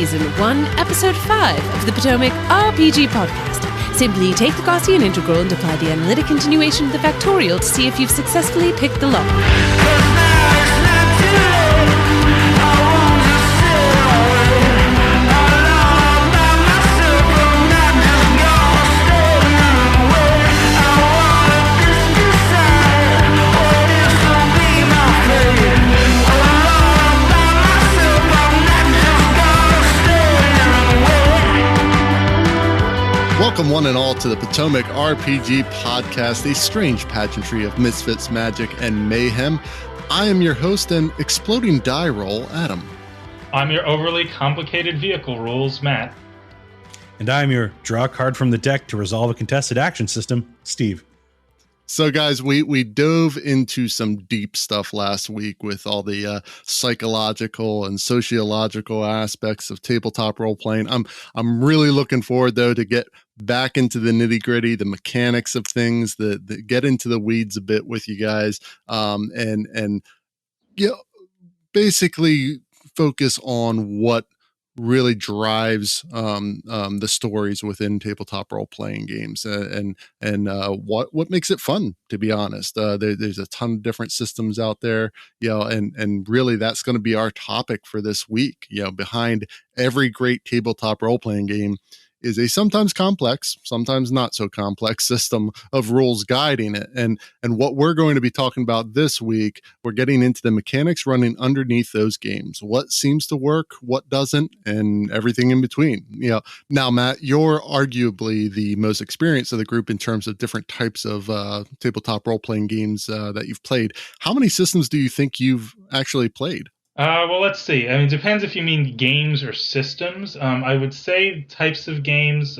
Season 1, Episode 5 of the Potomac RPG Podcast. Simply take the Gaussian integral and apply the analytic continuation to the factorial to see if you've successfully picked the log. Welcome one and all to the Potomac RPG Podcast, a strange pageantry of misfits, magic, and mayhem. I am your host and exploding die roll, Adam. I'm your overly complicated vehicle rules, Matt. And I'm your draw a card from the deck to resolve a contested action system, Steve. So guys, we dove into some deep stuff last week with all the psychological and sociological aspects of tabletop role playing. I'm really looking forward though to get back into the nitty gritty, the mechanics of things, that get into the weeds a bit with you guys, and you know, basically focus on what really drives the stories within tabletop role-playing games, and what makes it fun, to be honest. There's a ton of different systems out there, and really that's going to be our topic for this week. Behind every great tabletop role-playing game is a sometimes complex, sometimes not so complex system of rules guiding it. And what we're going to be talking about this week, we're getting into the mechanics running underneath those games. What seems to work, what doesn't, and everything in between. Now, Matt, you're arguably the most experienced of the group in terms of different types of tabletop role-playing games that you've played. How many systems do you think you've actually played? Well, let's see. I mean, it depends if you mean games or systems. I would say types of games,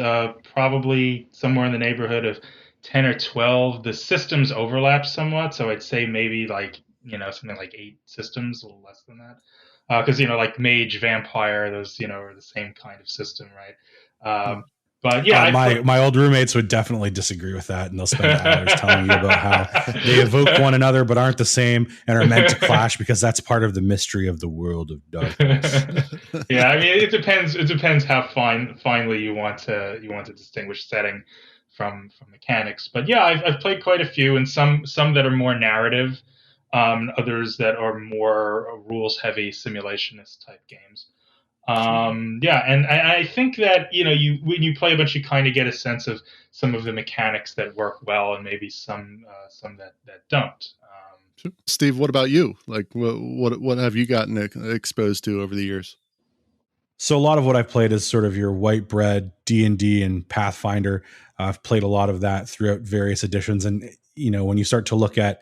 probably somewhere in the neighborhood of 10 or 12. The systems overlap somewhat, so I'd say maybe something like 8 systems, a little less than that. Because, like Mage, Vampire, those, are the same kind of system, right? But yeah, my old roommates would definitely disagree with that, and they'll spend hours telling you about how they evoke one another but aren't the same and are meant to clash because that's part of the mystery of the world of darkness. Yeah, I mean, it depends. It depends how finely you want to distinguish setting from mechanics. But yeah, I've played quite a few, and some that are more narrative, others that are more rules heavy simulationist type games. And I think that when you play a bunch, you kind of get a sense of some of the mechanics that work well, and maybe some that don't. Steve, what about you? Like, what have you gotten exposed to over the years? So a lot of what I've played is sort of your white bread D&D and Pathfinder. I've played a lot of that throughout various editions, and when you start to look at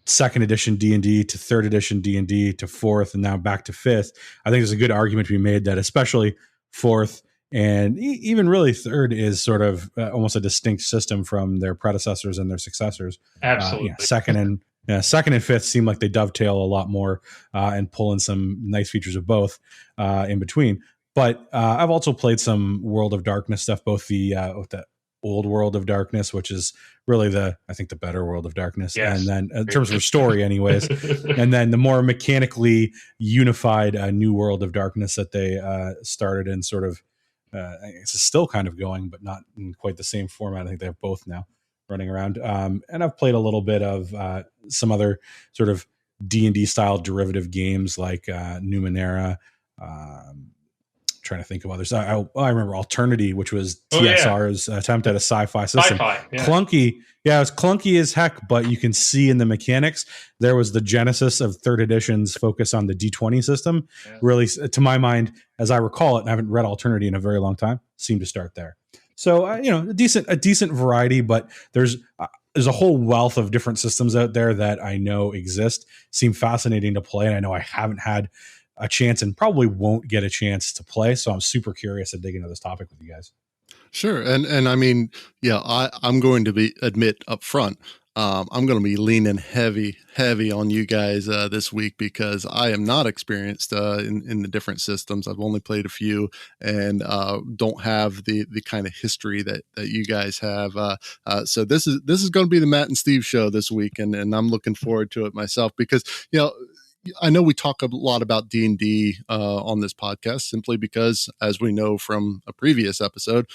second edition D&D to third edition D&D to fourth and now back to fifth, I think there's a good argument to be made that especially fourth and even really third is sort of almost a distinct system from their predecessors and their successors. Absolutely. Second and fifth seem like they dovetail a lot more and pull in some nice features of both in between. But I've also played some World of Darkness stuff, both the old World of Darkness, which is really the better World of Darkness. Yes. And then in terms of story anyways, and then the more mechanically unified new World of Darkness that they started in sort of, it's still kind of going, but not in quite the same format. I think they have both now running around. And I've played a little bit of some other sort of D&D style derivative games like Numenera, trying to think of others. I remember Alternity, which was TSR's attempt at a sci-fi system. Clunky. Yeah, it was clunky as heck, but you can see in the mechanics, there was the genesis of third edition's focus on the D20 system. Yeah. Really, to my mind, as I recall it, and I haven't read Alternity in a very long time, seemed to start there. So, a decent variety, but there's a whole wealth of different systems out there that I know exist, seem fascinating to play, and I know I haven't had a chance and probably won't get a chance to play. So I'm super curious to dig into this topic with you guys. Sure. And I mean, I'm going to admit up front, I'm going to be leaning heavy on you guys this week because I am not experienced in the different systems. I've only played a few and don't have the kind of history that you guys have. So this is going to be the Matt and Steve show this week, and I'm looking forward to it myself because I know we talk a lot about D&D on this podcast simply because, as we know from a previous episode,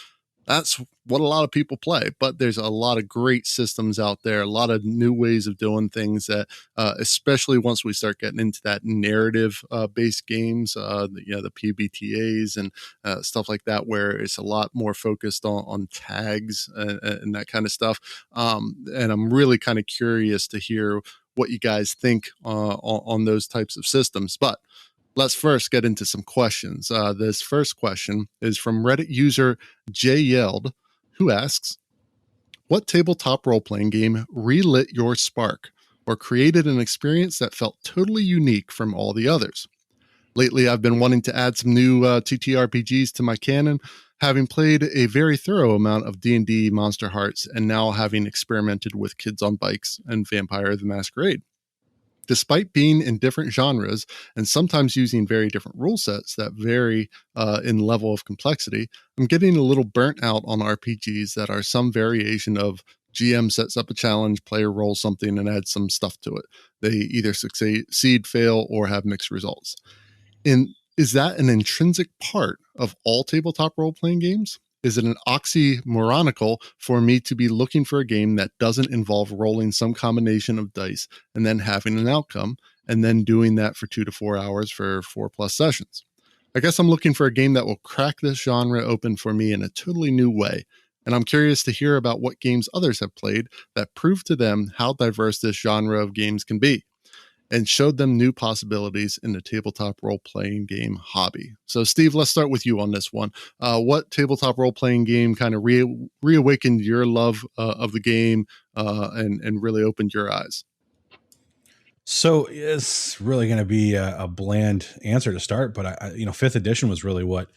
that's what a lot of people play. But there's a lot of great systems out there, a lot of new ways of doing things that, especially once we start getting into that narrative based games, the PBTAs and stuff like that, where it's a lot more focused on tags and that kind of stuff. And I'm really kind of curious to hear what you guys think on those types of systems. But let's first get into some questions. This first question is from Reddit user Jay Yeld, who asks, what tabletop role-playing game relit your spark or created an experience that felt totally unique from all the others? Lately, I've been wanting to add some new TTRPGs to my canon, having played a very thorough amount of D&D Monster Hearts, and now having experimented with Kids on Bikes and Vampire the Masquerade. Despite being in different genres and sometimes using very different rule sets that vary in level of complexity, I'm getting a little burnt out on RPGs that are some variation of GM sets up a challenge, player rolls something, and adds some stuff to it. They either succeed, fail, or have mixed results. Is that an intrinsic part of all tabletop role-playing games? Is it an oxymoronical for me to be looking for a game that doesn't involve rolling some combination of dice and then having an outcome, and then doing that for 2 to 4 hours for 4+ sessions? I guess I'm looking for a game that will crack this genre open for me in a totally new way. And I'm curious to hear about what games others have played that prove to them how diverse this genre of games can be, and showed them new possibilities in the tabletop role-playing game hobby. So, Steve, let's start with you on this one. What tabletop role-playing game kind of reawakened your love of the game and really opened your eyes? So it's really going to be a bland answer to start, but I 5th edition was really what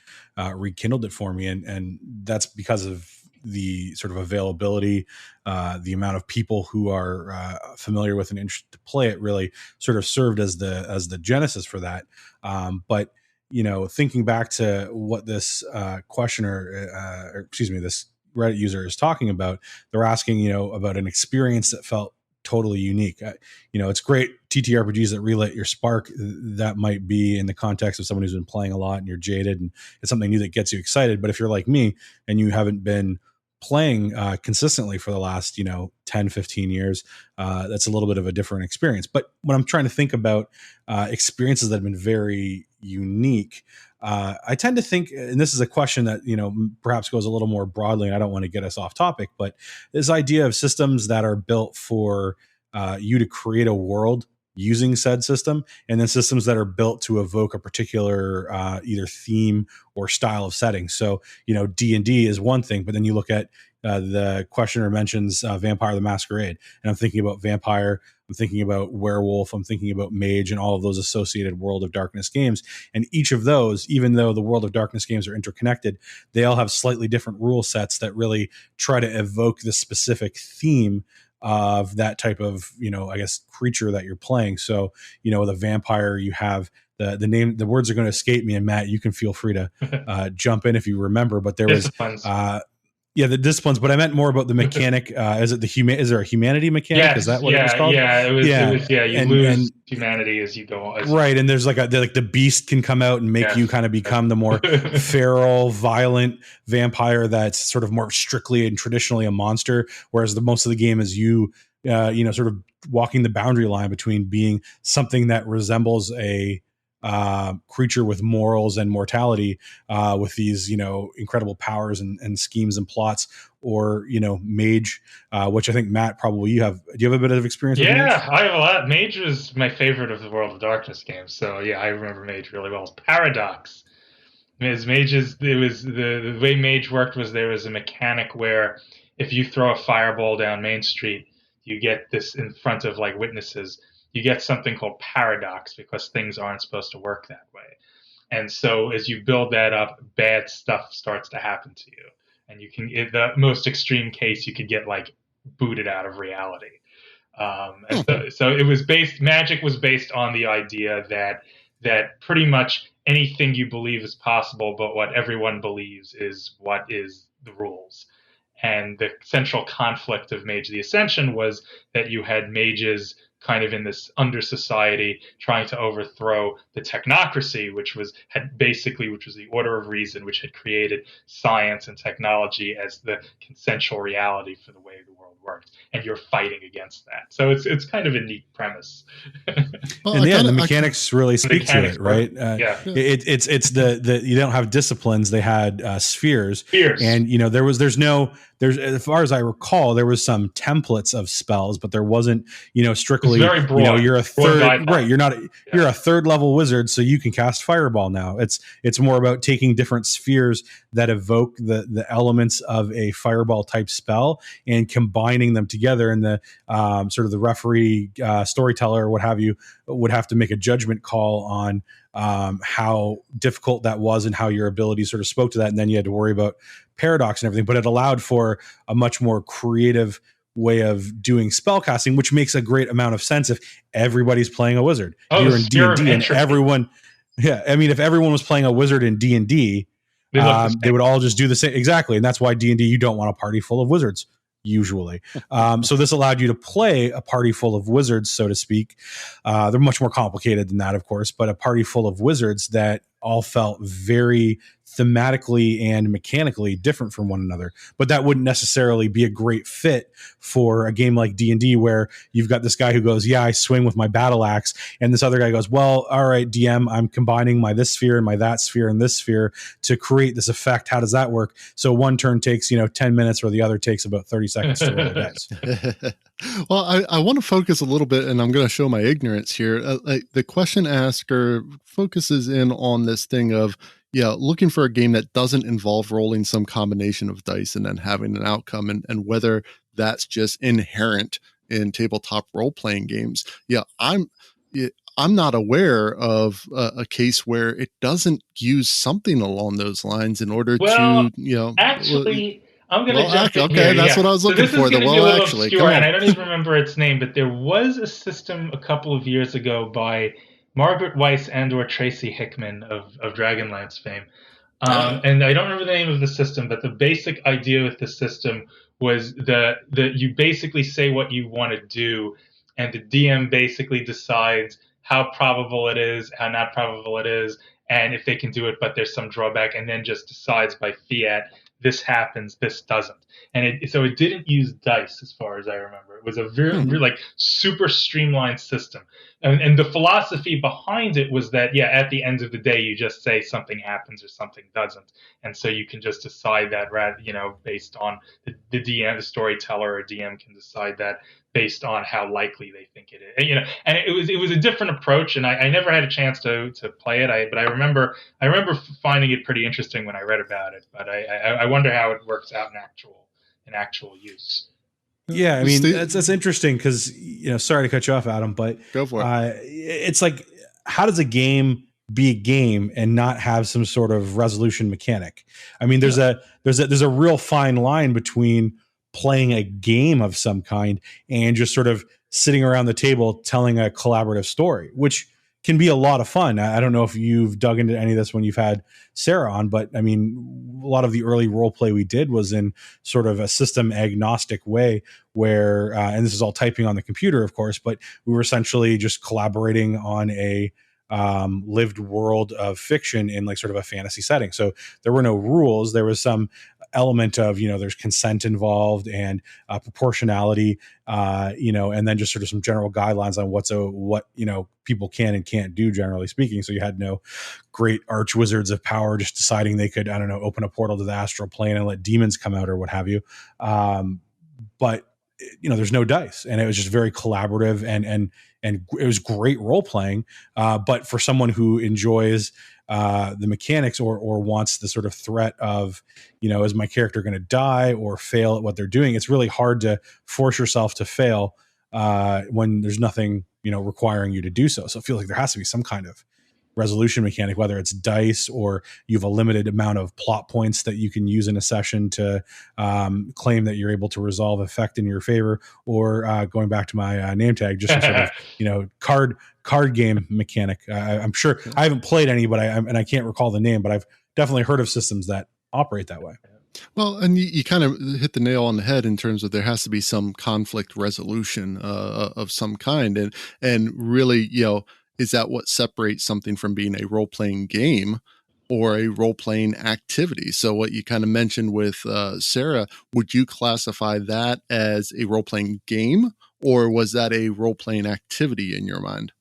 rekindled it for me, and that's because of the sort of availability, the amount of people who are familiar with and interested to play it really sort of served as the genesis for that. But thinking back to what this this Reddit user is talking about, they're asking about an experience that felt totally unique. It's great TTRPGs that relit your spark. That might be in the context of someone who's been playing a lot and you're jaded and it's something new that gets you excited. But if you're like me and you haven't been playing consistently for the last 10 15 years, that's a little bit of a different experience. But when I'm trying to think about experiences that have been very unique, I tend to think, and this is a question that perhaps goes a little more broadly, and I don't want to get us off topic, but this idea of systems that are built for you to create a world using said system, and then systems that are built to evoke a particular either theme or style of setting. So D&D is one thing, but then you look at the questioner mentions Vampire the Masquerade, and I'm thinking about Vampire, I'm thinking about Werewolf, I'm thinking about Mage, and all of those associated World of Darkness games. And each of those, even though the World of Darkness games are interconnected, they all have slightly different rule sets that really try to evoke the specific theme of that type of, creature that you're playing. So, with a vampire, you have the name, the words are going to escape me, and Matt, you can feel free to jump in if you remember, but there was, the disciplines, but I meant more about the mechanic. Is there a humanity mechanic? Yes, Is that what it was called? Yeah, it was. You lose humanity as you go on. Right. And there's like the beast can come out and make you kind of become the more feral, violent vampire that's sort of more strictly and traditionally a monster. Whereas most of the game is you sort of walking the boundary line between being something that resembles a creature with morals and mortality, with these incredible powers and schemes and plots, or Mage, which I think Matt probably do you have a bit of experience with Mage? Yeah, I have a lot. Mage was my favorite of the World of Darkness games, so yeah, I remember Mage really well. Paradox. It was the way Mage worked was there was a mechanic where if you throw a fireball down Main Street, you get this in front of like witnesses. You get something called paradox because things aren't supposed to work that way. And so as you build that up, bad stuff starts to happen to you. And you can, in the most extreme case, you could get like booted out of reality. So it was magic was based on the idea that pretty much anything you believe is possible, but what everyone believes is what is the rules. And the central conflict of Mage the Ascension was that you had mages kind of in this under society trying to overthrow the technocracy, which was the order of reason, which had created science and technology as the consensual reality for the way the world worked, and you're fighting against that. So it's kind of a neat premise. Well, and the mechanics really speak to it, right? It's the you don't have disciplines; they had spheres, and there's as far as I recall, there was some templates of spells, but there wasn't strictly very broad, you're a third right. You're a third level wizard, so you can cast fireball now. It's more about taking different spheres that evoke the elements of a fireball type spell and combining them together, and the sort of the referee, storyteller, or what have you, would have to make a judgment call on how difficult that was and how your abilities sort of spoke to that, and then you had to worry about paradox and everything. But it allowed for a much more creative way of doing spell casting, which makes a great amount of sense if everybody's playing a wizard. You're in D&D, and everyone, if everyone was playing a wizard in D&D, they would all just do the same. Exactly. And that's why D&D, you don't want a party full of wizards usually. So this allowed you to play a party full of wizards, so to speak. They're much more complicated than that, of course, but a party full of wizards that all felt very thematically and mechanically different from one another. But that wouldn't necessarily be a great fit for a game like D&D, where you've got this guy who goes, I swing with my battle axe, and this other guy goes, well, all right, DM, I'm combining my this sphere and my that sphere and this sphere to create this effect. How does that work? So one turn takes 10 minutes, or the other takes about 30 seconds to roll the dice. Well, I want to focus a little bit, and I'm going to show my ignorance here. The question asker focuses in on this thing of, looking for a game that doesn't involve rolling some combination of dice and then having an outcome, and whether that's just inherent in tabletop role-playing games. I'm not aware of a case where it doesn't use something along those lines in order to, actually... I'm going to jump in okay, here. That's what I was looking for. This is going to be a little obscure, and I don't even remember its name, but there was a system a couple of years ago by Margaret Weiss and/or Tracy Hickman of Dragonlance fame. And I don't remember the name of the system, but the basic idea with the system was that you basically say what you want to do, and the DM basically decides how probable it is, how not probable it is, and if they can do it, but there's some drawback, and then just decides by fiat, this happens, this doesn't. And so it didn't use dice, as far as I remember. It was a very super streamlined system. And the philosophy behind it was that, at the end of the day, you just say something happens or something doesn't. And so you can just decide that, based on the DM, the storyteller or DM can decide that based on how likely they think it is. And it was a different approach, and I never had a chance to play it. But I remember finding it pretty interesting when I read about it. But I wonder how it works out in actual use. Yeah, I mean, that's interesting because, sorry to cut you off, Adam, but go for it. It's like, how does a game be a game and not have some sort of resolution mechanic? I mean, there's a real fine line between playing a game of some kind and just sort of sitting around the table telling a collaborative story, which can be a lot of fun. I don't know if you've dug into any of this when you've had Sarah on, but I mean, a lot of the early role play we did was in sort of a system agnostic way where, and this is all typing on the computer, of course, but we were essentially just collaborating on a lived world of fiction in like sort of a fantasy setting. So there were no rules. There was some element of, there's consent involved and proportionality, and then just sort of some general guidelines on what people can and can't do, generally speaking. So you had no great arch wizards of power just deciding they could, open a portal to the astral plane and let demons come out or what have you. But there's no dice, and it was just very collaborative and it was great role playing. But for someone who enjoys the mechanics or wants the sort of threat of, is my character going to die or fail at what they're doing? It's really hard to force yourself to fail when there's nothing, requiring you to do so. So it feels like there has to be some kind of resolution mechanic, whether it's dice or you have a limited amount of plot points that you can use in a session to claim that you're able to resolve effect in your favor, or going back to my name tag, just sort of, card game mechanic. I'm sure I haven't played any, but I can't recall the name, but I've definitely heard of systems that operate that way. Well, and you kind of hit the nail on the head in terms of there has to be some conflict resolution of some kind, and really, is that what separates something from being a role playing game or a role playing activity? So, what you kind of mentioned with Sarah, would you classify that as a role playing game, or was that a role playing activity in your mind?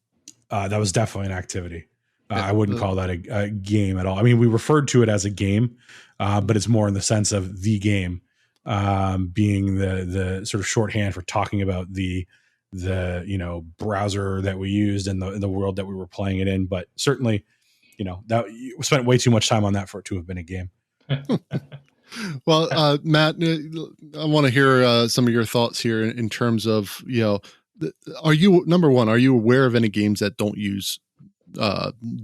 That was definitely an activity. Yeah, I wouldn't call that a game at all. I mean, we referred to it as a game, but it's more in the sense of the game being the sort of shorthand for talking about the browser that we used and the world that we were playing it in. But certainly, that we spent way too much time on that for it to have been a game. Well, Matt, I want to hear some of your thoughts here in terms of, are you, number one, are you aware of any games that don't use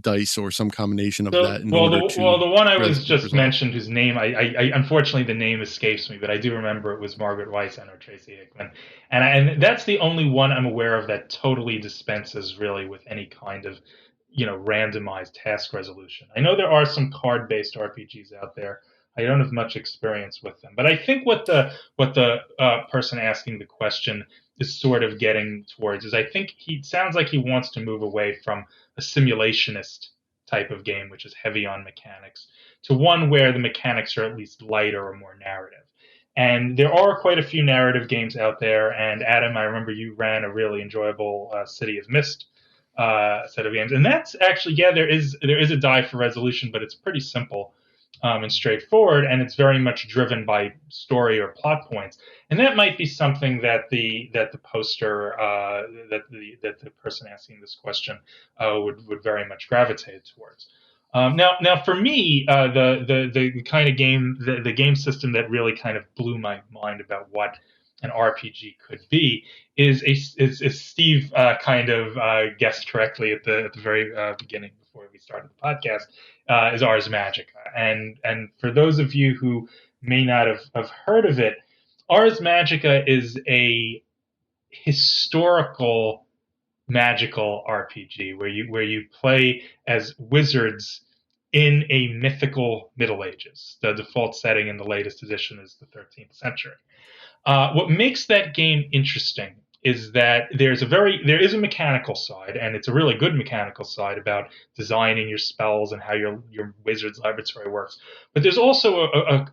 dice or some combination of that? The one I was just mentioned, whose name I unfortunately the name escapes me, but I do remember it was Margaret Weissan or Tracy Hickman, and that's the only one I'm aware of that totally dispenses really with any kind of randomized task resolution. I know there are some card-based RPGs out there. I don't have much experience with them, but I think what the person asking the question is sort of getting towards is I think he sounds like he wants to move away from a simulationist type of game, which is heavy on mechanics, to one where the mechanics are at least lighter or more narrative. And there are quite a few narrative games out there. And Adam, I remember you ran a really enjoyable City of Mist set of games, and that's actually there is a die for resolution, but it's pretty simple and straightforward, and it's very much driven by story or plot points. And that might be something that the poster that the person asking this question would very much gravitate towards. Now for me, the kind of game, the game system that really kind of blew my mind about what an RPG could be is Steve kind of guessed correctly at the very beginning before we started the podcast, is Ars Magica. And for those of you who may not have heard of it, Ars Magica is a historical magical RPG where you play as wizards in a mythical Middle Ages. The default setting in the latest edition is the 13th century. What makes that game interesting is that there is a mechanical side, and it's a really good mechanical side about designing your spells and how your wizard's laboratory works. But there's also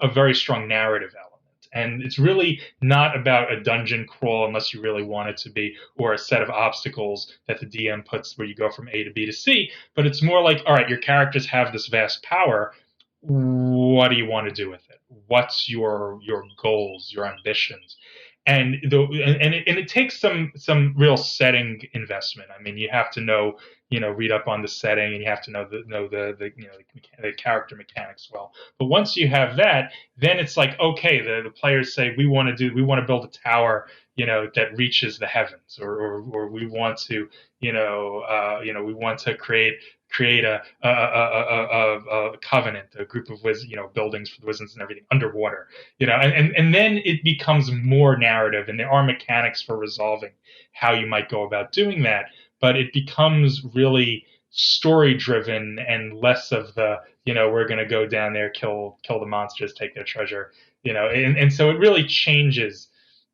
a very strong narrative element. And it's really not about a dungeon crawl unless you really want it to be, or a set of obstacles that the DM puts where you go from A to B to C. But it's more like, all right, your characters have this vast power. What do you want to do with it? What's your goals, your ambitions? And it takes some real setting investment. I mean, you have to know, read up on the setting, and you have to know the character mechanics well. But once you have that, then it's like, okay, the players say we want to build a tower, that reaches the heavens, or we want to, we want to create a covenant, a group of buildings for the wizards and everything underwater, and then it becomes more narrative, and there are mechanics for resolving how you might go about doing that, but it becomes really story driven and less of the, we're going to go down there, kill the monsters, take their treasure, and so it really changes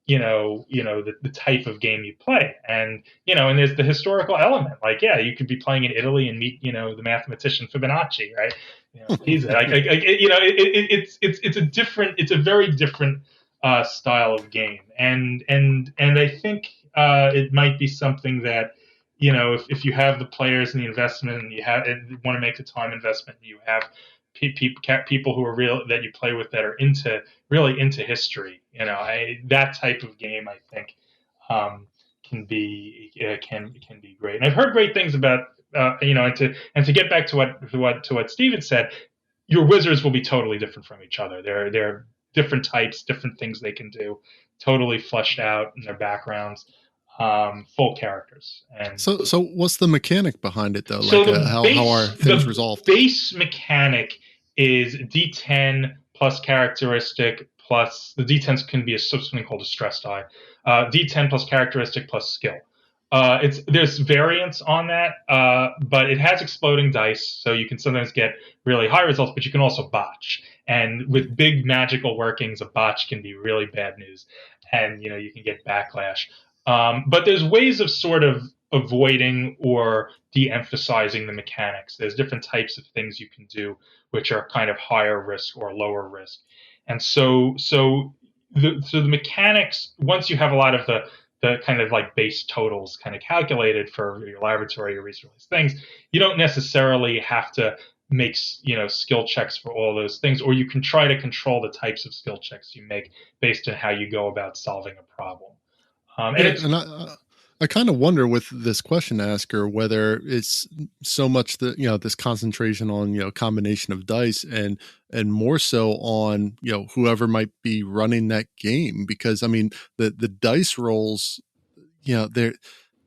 the type of game you play. And and there's the historical element, like, you could be playing in Italy and meet the mathematician Fibonacci, right? He's it's a very different style of game, and I think it might be something that if you have the players and the investment, and you want to make the time investment, you have people who are real that you play with that are really into history. That type of game, I think, can be great. And I've heard great things about and to get back to what Steve had said, your wizards will be totally different from each other. They're different types, different things they can do, totally fleshed out in their backgrounds. Full characters. And so what's the mechanic behind it though? So how are things resolved? The base mechanic is D10 plus characteristic plus the D10s can be something called a stress die. D10 plus characteristic plus skill. There's variance on that, but it has exploding dice, so you can sometimes get really high results, but you can also botch. And with big magical workings, a botch can be really bad news, and you can get backlash. But there's ways of sort of avoiding or de-emphasizing the mechanics. There's different types of things you can do, which are kind of higher risk or lower risk. And so the mechanics, once you have a lot of the kind of like base totals kind of calculated for your laboratory or research things, you don't necessarily have to make skill checks for all those things, or you can try to control the types of skill checks you make based on how you go about solving a problem. And I kind of wonder with this question asker whether it's so much that this concentration on combination of dice and more so on whoever might be running that game, because I mean the dice rolls they're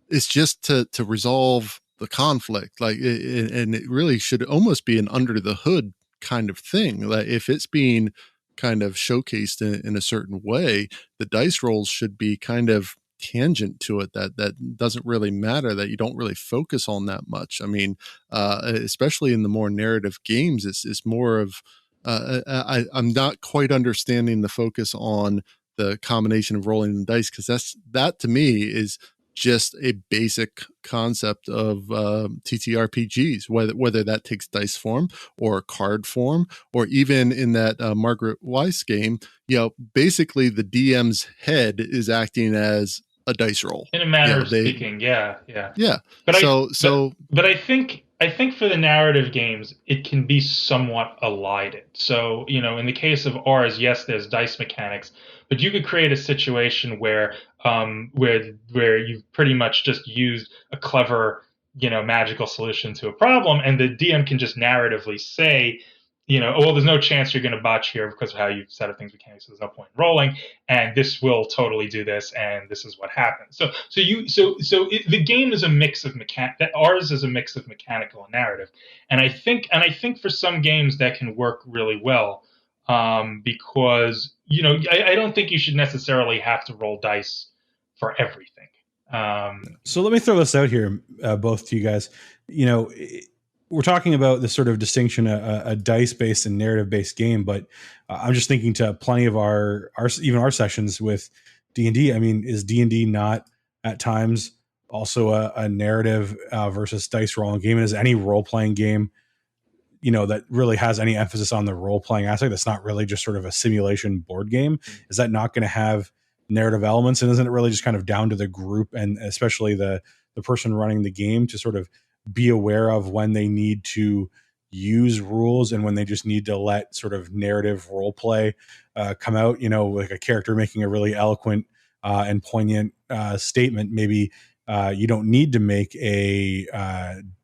it's just to resolve the conflict, like and it really should almost be an under the hood kind of thing. Like if it's being kind of showcased in a certain way, the dice rolls should be kind of tangent to it, that doesn't really matter, that you don't really focus on that much. I mean, especially in the more narrative games, it's more of I'm not quite understanding the focus on the combination of rolling the dice, because that to me is just a basic concept of TTRPGs, whether that takes dice form or card form, or even in that Margaret Weiss game, basically the DM's head is acting as a dice roll. In a manner of speaking, yeah. But but I think for the narrative games, it can be somewhat elided. So, in the case of ours, yes, there's dice mechanics, but you could create a situation where you've pretty much just used a clever, magical solution to a problem, and the DM can just narratively say, well, there's no chance you're going to botch here because of how you've set up things mechanics. So there's no point in rolling, and this will totally do this, and this is what happens. The game is a mix of ours is a mix of mechanical and narrative, and I think for some games that can work really well, because I don't think you should necessarily have to roll dice for everything. So let me throw this out here, both to you guys. We're talking about this sort of distinction, a dice-based and narrative-based game, but I'm just thinking to plenty of our sessions with D&D. I mean, is D&D not at times also a narrative versus dice rolling game? And is any role-playing game, that really has any emphasis on the role-playing aspect, that's not really just sort of a simulation board game, is that not going to have narrative elements? And isn't it really just kind of down to the group, and especially the person running the game, to sort of be aware of when they need to use rules and when they just need to let sort of narrative role play come out, like a character making a really eloquent and poignant statement. Maybe you don't need to make a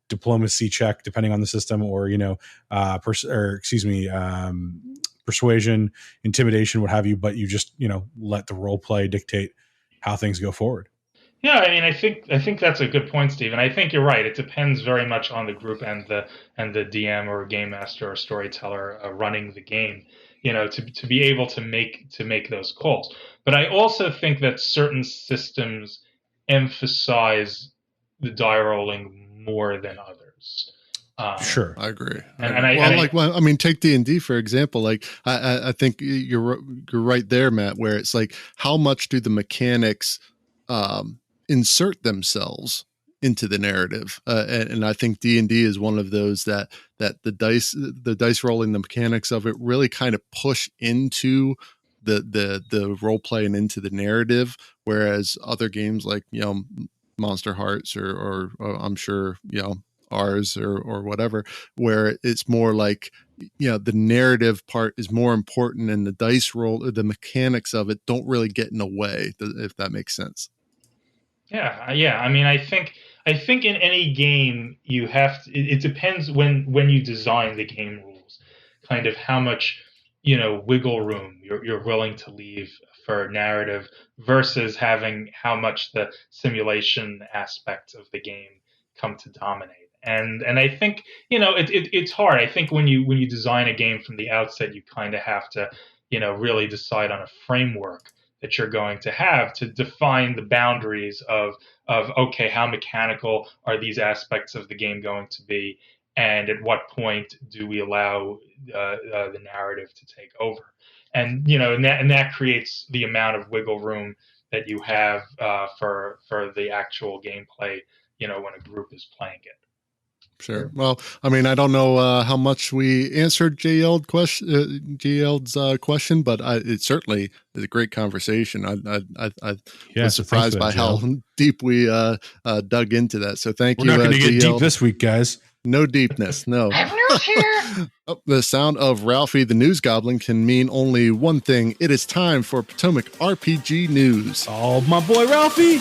diplomacy check depending on the system, or, persuasion, intimidation, what have you, but you just, let the role play dictate how things go forward. Yeah, I mean, I think that's a good point, Steve, and I think you're right. It depends very much on the group and the DM or game master or storyteller running the game, to be able to make those calls. But I also think that certain systems emphasize the die rolling more than others. Sure, I agree. I mean, take D&D for example. Like, I think you're right there, Matt. Where it's like, how much do the mechanics insert themselves into the narrative, and I think D&D is one of those that the dice rolling, the mechanics of it really kind of push into the role play and into the narrative, whereas other games like Monster Hearts or I'm sure ours or whatever, where it's more like the narrative part is more important, and the dice roll, the mechanics of it, don't really get in the way, if that makes sense. Yeah. I mean, I think in any game you have to. It depends when you design the game rules, kind of how much wiggle room you're willing to leave for narrative versus having how much the simulation aspect of the game come to dominate. And I think it's hard. I think when you design a game from the outset, you kind of have to really decide on a framework that you're going to have to define the boundaries of okay, how mechanical are these aspects of the game going to be, and at what point do we allow the narrative to take over? And and that creates the amount of wiggle room that you have for the actual gameplay. When a group is playing it. Sure. Well, I mean, I don't know how much we answered JL's question, but it certainly is a great conversation. I was surprised by how deep we dug into that. So thank you. We're not going to get deep this week, guys. No deepness. No. The sound of Ralphie the News Goblin can mean only one thing. It is time for Potomac RPG News. Oh, my boy Ralphie.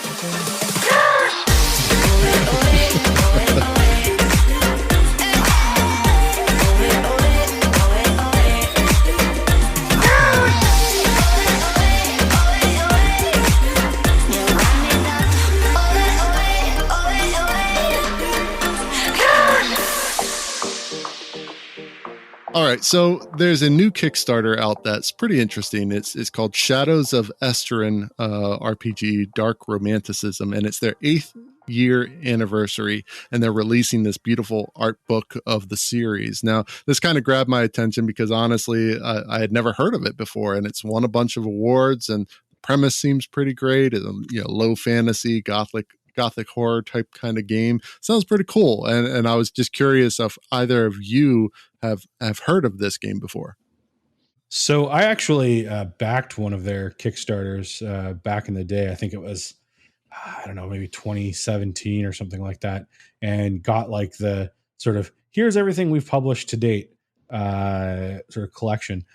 All right, so there's a new Kickstarter out that's pretty interesting. It's called Shadows of Esteren RPG Dark Romanticism, and it's their 8th year anniversary, and they're releasing this beautiful art book of the series. Now, this kind of grabbed my attention because honestly, I had never heard of it before, and it's won a bunch of awards, and the premise seems pretty great. Low fantasy, gothic horror type kind of game. Sounds pretty cool. And I was just curious if either of you have heard of this game before. So I actually backed one of their Kickstarters back in the day. I think it was, I don't know, maybe 2017 or something like that, and got like the sort of, here's everything we've published to date sort of collection,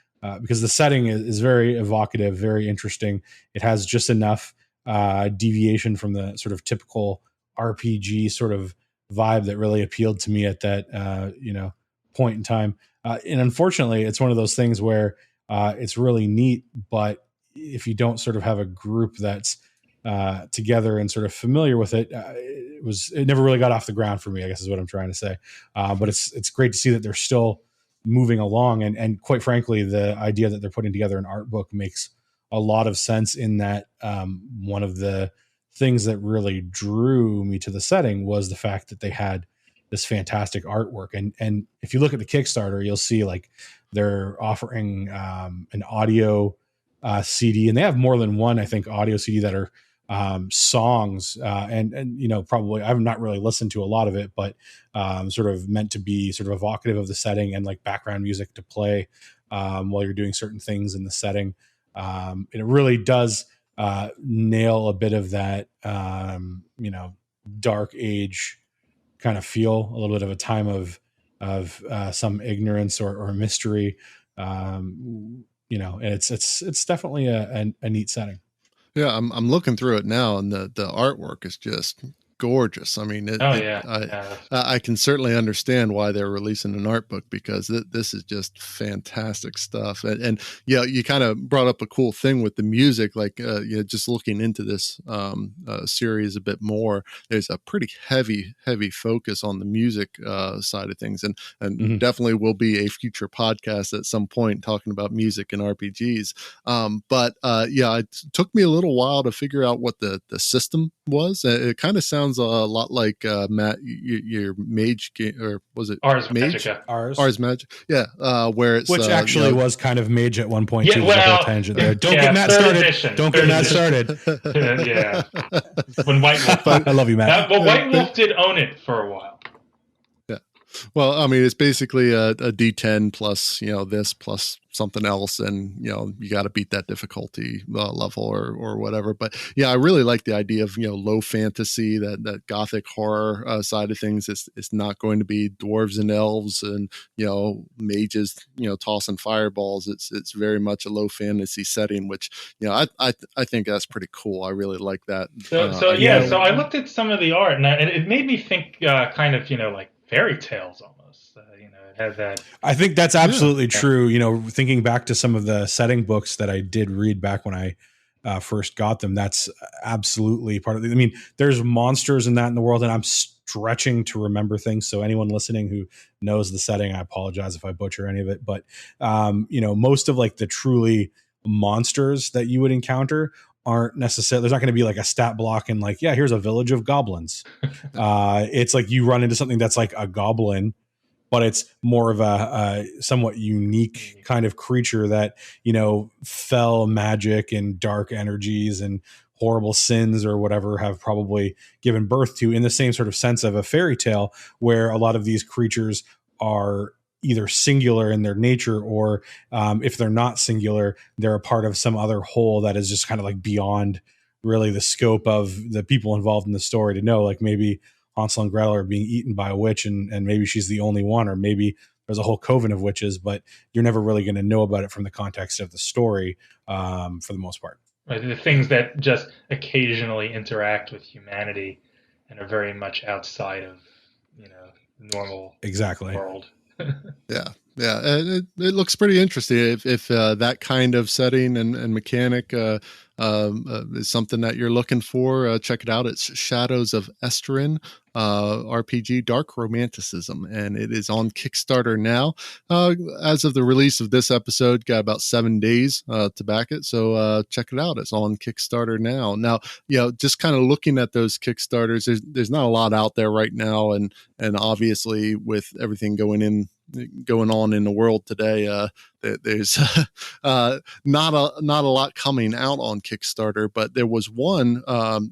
because the setting is very evocative, very interesting. It has just enough deviation from the sort of typical RPG sort of vibe that really appealed to me at that point in time. And unfortunately, it's one of those things where it's really neat, but if you don't sort of have a group that's together and sort of familiar with it, it never really got off the ground for me, I guess is what I'm trying to say. But it's great to see that they're still moving along, and quite frankly, the idea that they're putting together an art book makes a lot of sense, in that one of the things that really drew me to the setting was the fact that they had this fantastic artwork. And if you look at the Kickstarter, you'll see like they're offering an audio CD, and they have more than one, I think, audio CD that are songs, and probably I've not really listened to a lot of it, but sort of meant to be sort of evocative of the setting, and like background music to play while you're doing certain things in the setting. It really does nail a bit of that, dark age kind of feel, a little bit of a time of some ignorance or mystery, and it's definitely a neat setting. Yeah, I'm looking through it now, and the artwork is just gorgeous. I mean, I can certainly understand why they're releasing an art book, because this is just fantastic stuff. And you kind of brought up a cool thing with the music, like just looking into this series a bit more. There's a pretty heavy focus on the music side of things, and mm-hmm. definitely will be a future podcast at some point talking about music and RPGs. But it took me a little while to figure out what the system was. It kind of sounds a lot like Matt, your mage game, or was it Ars Mage? Magica? Ars Magic, yeah. Where it's which actually was kind of Mage at one point too. Yeah, well, the tangent there. Don't get Matt started. Edition, Don't get Matt started. Yeah, when White Wolf. I love you, Matt. Well, White Wolf did own it for a while. Yeah. Well, I mean, it's basically a D10 plus this plus something else, and you got to beat that difficulty level or whatever. But yeah, I really like the idea of low fantasy, that gothic horror side of things. It's not going to be dwarves and elves and mages tossing fireballs. It's very much a low fantasy setting, which I think that's pretty cool. I really like that. So I looked at some of the art, and it made me think kind of like fairy tales almost. It has that. I think that's absolutely true. Thinking back to some of the setting books that I did read back when I first got them, that's absolutely part of it. I mean, there's monsters in the world, and I'm stretching to remember things. So anyone listening who knows the setting, I apologize if I butcher any of it. But most of like the truly monsters that you would encounter aren't necessarily, there's not going to be like a stat block and like, here's a village of goblins. It's like you run into something that's like a goblin but it's more of a somewhat unique kind of creature that, fell magic and dark energies and horrible sins or whatever have probably given birth to, in the same sort of sense of a fairy tale, where a lot of these creatures are either singular in their nature, or if they're not singular, they're a part of some other whole that is just kind of like beyond really the scope of the people involved in the story to know. Like maybe Hansel and Gretel are being eaten by a witch, and maybe she's the only one, or maybe there's a whole coven of witches, but you're never really going to know about it from the context of the story, for the most part. Right, the things that just occasionally interact with humanity and are very much outside of, normal world. Yeah. It looks pretty interesting. If that kind of setting and mechanic is something that you're looking for, check it out. It's Shadows of Estrin RPG Dark Romanticism, and it is on Kickstarter now. As of the release of this episode, got about 7 days to back it, so check it out. It's on Kickstarter now. Now, just kind of looking at those Kickstarters, there's not a lot out there right now, and obviously with everything going on in the world today, there's not a lot coming out on Kickstarter, but there was one,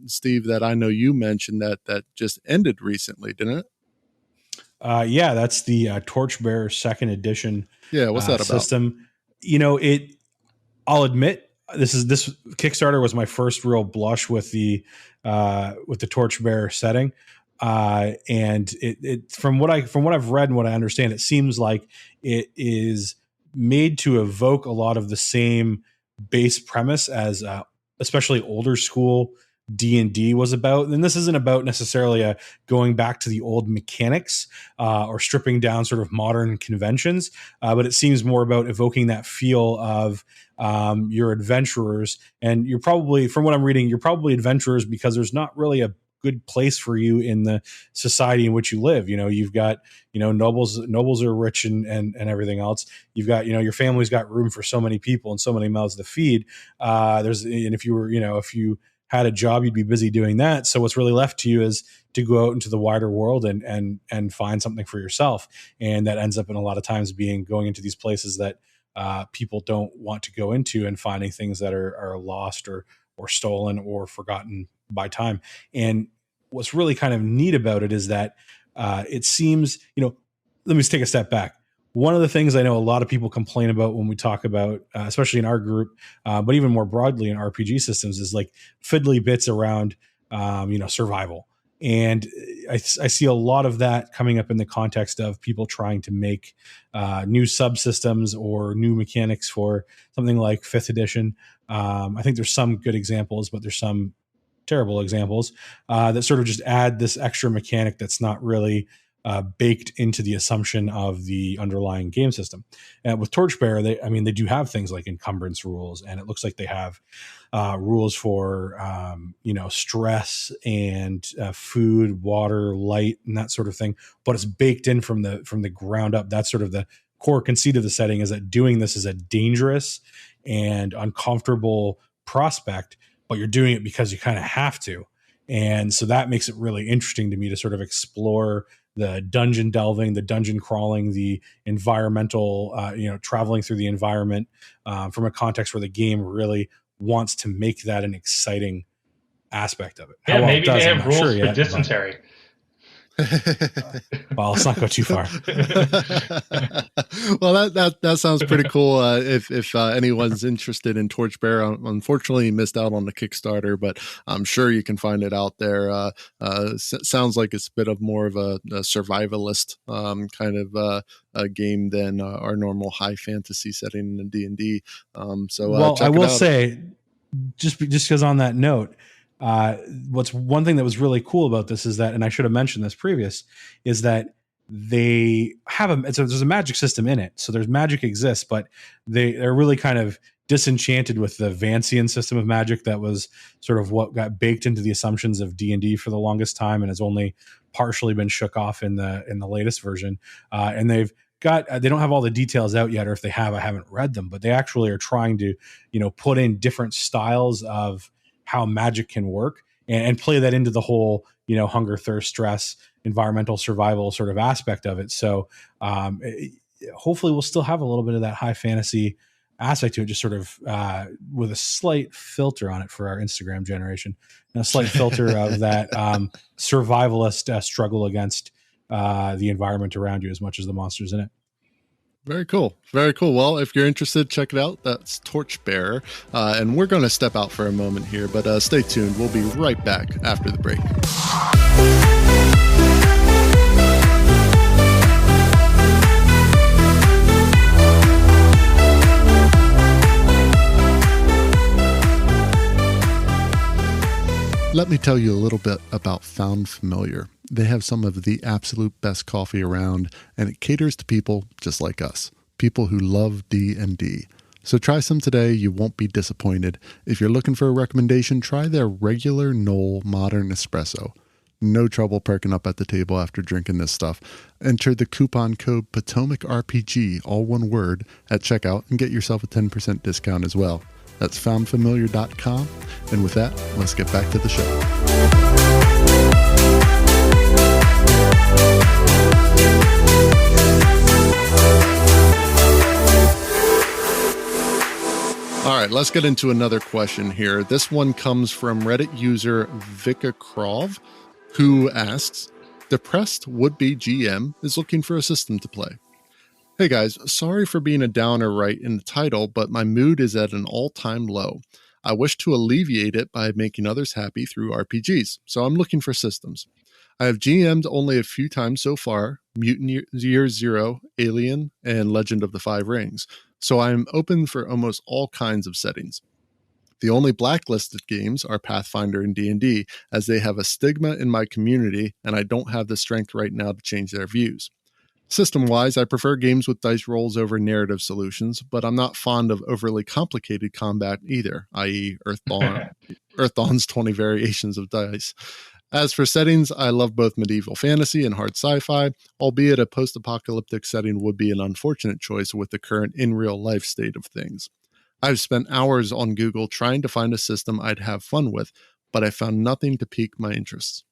Steve, that I know you mentioned that just ended recently, didn't it? Yeah, that's the Torchbearer second edition. Yeah, what's that about? System. I'll admit, this Kickstarter was my first real blush with the Torchbearer setting. And it from what I've read and what I understand, it seems like it is made to evoke a lot of the same base premise as especially older school D&D was about. And this isn't about necessarily going back to the old mechanics or stripping down sort of modern conventions, but it seems more about evoking that feel of your adventurers. And you're probably, from what I'm reading, you're probably adventurers because there's not really a good place for you in the society in which you live. You've got, nobles are rich and everything else. You've got, your family's got room for so many people and so many mouths to feed. And if you had a job, you'd be busy doing that. So what's really left to you is to go out into the wider world and find something for yourself. And that ends up in a lot of times being going into these places that people don't want to go into, and finding things that are lost or stolen or forgotten by time. And what's really kind of neat about it is that it seems, let me just take a step back. One of the things I know a lot of people complain about when we talk about, especially in our group, but even more broadly in RPG systems, is like fiddly bits around, survival. And I see a lot of that coming up in the context of people trying to make new subsystems or new mechanics for something like 5th edition. I think there's some good examples, but there's some terrible examples that sort of just add this extra mechanic that's not really baked into the assumption of the underlying game system. With Torchbearer, they do have things like encumbrance rules, and it looks like they have rules for stress and food, water, light, and that sort of thing. But it's baked in from the ground up. That's sort of the core conceit of the setting, is that doing this is a dangerous and uncomfortable prospect, but you're doing it because you kind of have to. And so that makes it really interesting to me to sort of explore the dungeon delving, the dungeon crawling, the environmental, traveling through the environment from a context where the game really wants to make that an exciting aspect of it. Yeah, maybe they have rules for dysentery. Well, let's not go too far. Well, that sounds pretty cool. If anyone's interested in Torchbearer, unfortunately you missed out on the Kickstarter, but I'm sure you can find it out there. Sounds like it's a bit of more of a survivalist kind of a game than our normal high fantasy setting in D&D. Well, I will say, just because on that note, what's one thing that was really cool about this is that, and I should have mentioned this previous, is that they have there's a magic system in it. So there's magic exists, but they're really kind of disenchanted with the Vancian system of magic that was sort of what got baked into the assumptions of D&D for the longest time, and has only partially been shook off in the latest version. And they don't have all the details out yet, or if they have, I haven't read them, but they actually are trying to, put in different styles of how magic can work. and play that into the whole, hunger, thirst, stress, environmental survival sort of aspect of it. So hopefully we'll still have a little bit of that high fantasy aspect to it, just sort of with a slight filter on it for our Instagram generation, and a slight filter of that survivalist struggle against the environment around you as much as the monsters in it. Very cool. Very cool. Well, if you're interested, check it out. That's Torchbearer. And we're going to step out for a moment here, but stay tuned. We'll be right back after the break. Let me tell you a little bit about Found Familiar. They have some of the absolute best coffee around, and it caters to people just like us, people who love D&D. So try some today. You won't be disappointed. If you're looking for a recommendation, try their regular Knoll Modern Espresso. No trouble perking up at the table after drinking this stuff. Enter the coupon code Potomac RPG, all one word, at checkout and get yourself a 10% discount as well. That's foundfamiliar.com. And with that, let's get back to the show. All right, let's get into another question here. This one comes from Reddit user Vika Krov, who asks, depressed would-be GM is looking for a system to play. Hey guys, sorry for being a downer right in the title, but my mood is at an all-time low. I wish to alleviate it by making others happy through RPGs, so I'm looking for systems. I have GM'd only a few times so far, Mutant Year Zero, Alien, and Legend of the Five Rings, so I am open for almost all kinds of settings. The only blacklisted games are Pathfinder and D&D, as they have a stigma in my community, and I don't have the strength right now to change their views. System-wise, I prefer games with dice rolls over narrative solutions, but I'm not fond of overly complicated combat either, i.e. Earthdawn's 20 variations of dice. As for settings, I love both medieval fantasy and hard sci-fi, albeit a post-apocalyptic setting would be an unfortunate choice with the current in-real-life state of things. I've spent hours on Google trying to find a system I'd have fun with, but I found nothing to pique my interests.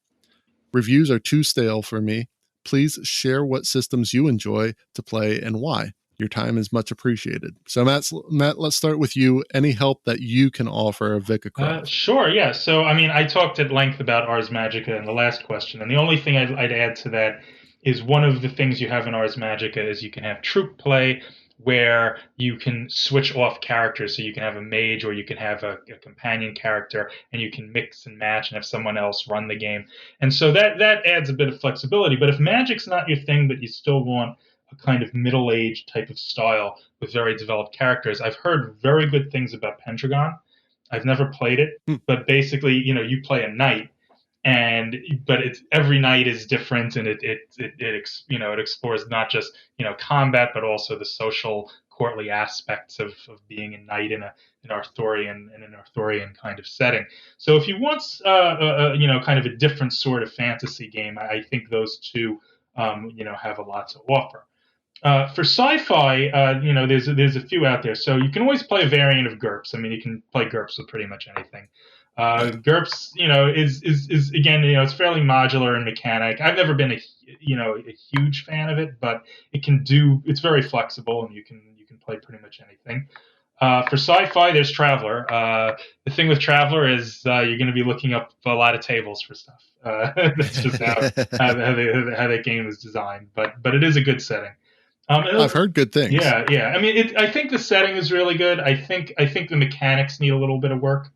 Reviews are too stale for me. Please share what systems you enjoy to play and why. Your time is much appreciated. So Matt, let's start with you. Any help that you can offer Vika Croft? Sure, yeah. So, I talked at length about Ars Magica in the last question, and the only thing I'd add to that is one of the things you have in Ars Magica is you can have troop play, where you can switch off characters. So you can have a mage or you can have a companion character, and you can mix and match and have someone else run the game. And so that adds a bit of flexibility. But if Magic's not your thing, but you still want a kind of middle-aged type of style with very developed characters, I've heard very good things about Pendragon. I've never played it, but basically, you play a knight, but it's every night is different, and it explores not just combat, but also the social courtly aspects of being a knight in an Arthurian kind of setting. So if you want kind of a different sort of fantasy game, I think those two have a lot to offer. For sci-fi, there's a few out there. So you can always play a variant of GURPS. You can play GURPS with pretty much anything. GURPS, is again, it's fairly modular in mechanic. I've never been a huge fan of it, but it's very flexible, and you can play pretty much anything. For sci-fi, there's Traveller. The thing with Traveller is you're going to be looking up a lot of tables for stuff. That's just how that game is designed. But it is a good setting. I've heard good things. Yeah. I think the setting is really good. I think the mechanics need a little bit of work.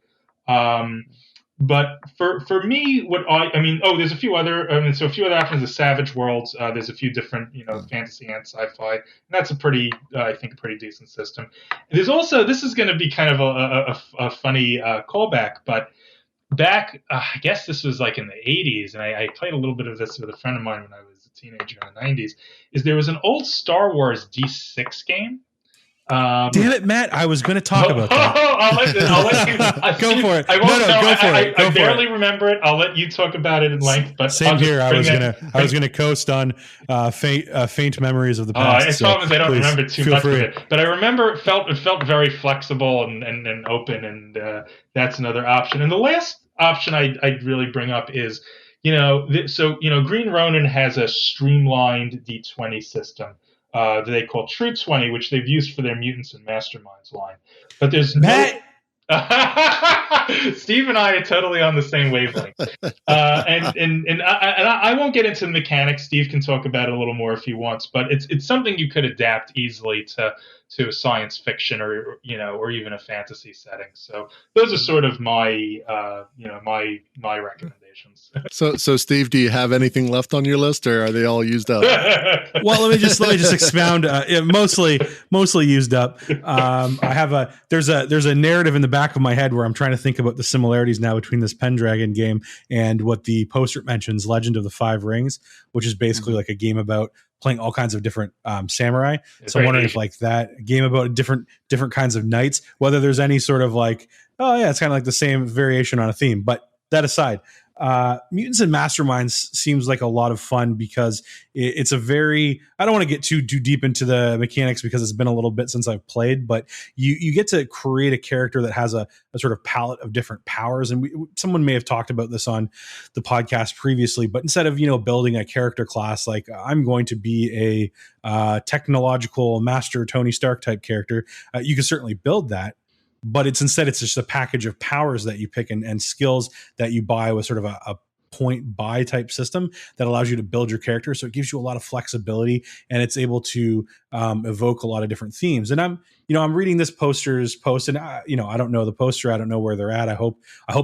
But for me, there's a few other. So a few other options. The Savage Worlds. There's a few different, fantasy and sci-fi, and that's a pretty decent system. There's also, this is going to be kind of a funny callback, but back, I guess this was like in the 80s, and I played a little bit of this with a friend of mine when I was a teenager in the 90s. There was an old Star Wars D6 game Damn it, Matt! I was going to talk about that. I'll let you. Go for it. I won't No, go for it. I barely remember it. I'll let you talk about it in length. But same here. I was gonna coast on faint memories of the past. It's problem is I don't remember too much of free. it, but I remember it felt very flexible and open, and that's another option. And the last option I'd really bring up is, Green Ronin has a streamlined D20 system that they call True 20, which they've used for their Mutants and Masterminds line. But there's Matt. Steve and I are totally on the same wavelength, and I won't get into the mechanics. Steve can talk about it a little more if he wants, but it's something you could adapt easily to a science fiction or even a fantasy setting. So those are sort of my my recommendations. So Steve, do you have anything left on your list, or are they all used up? Well, let me just expound. Mostly used up. I have there's a narrative in the back of my head where I'm trying to think about the similarities now between this Pendragon game and what the poster mentions, Legend of the Five Rings, which is basically like a game about playing all kinds of different samurai. So I'm wondering if like that game about different kinds of knights, whether there's any sort of like, oh yeah, it's kind of like the same variation on a theme. But that aside, Mutants and Masterminds seems like a lot of fun because it's a very, I don't want to get too deep into the mechanics because it's been a little bit since I've played, but you get to create a character that has a sort of palette of different powers. And someone may have talked about this on the podcast previously, but instead of, building a character class, like I'm going to be a technological master Tony Stark type character, you can certainly build that. But it's just a package of powers that you pick and skills that you buy with sort of a point buy type system that allows you to build your character. So it gives you a lot of flexibility and it's able to evoke a lot of different themes. And I'm reading this poster's post and I don't know the poster. I don't know where they're at. I hope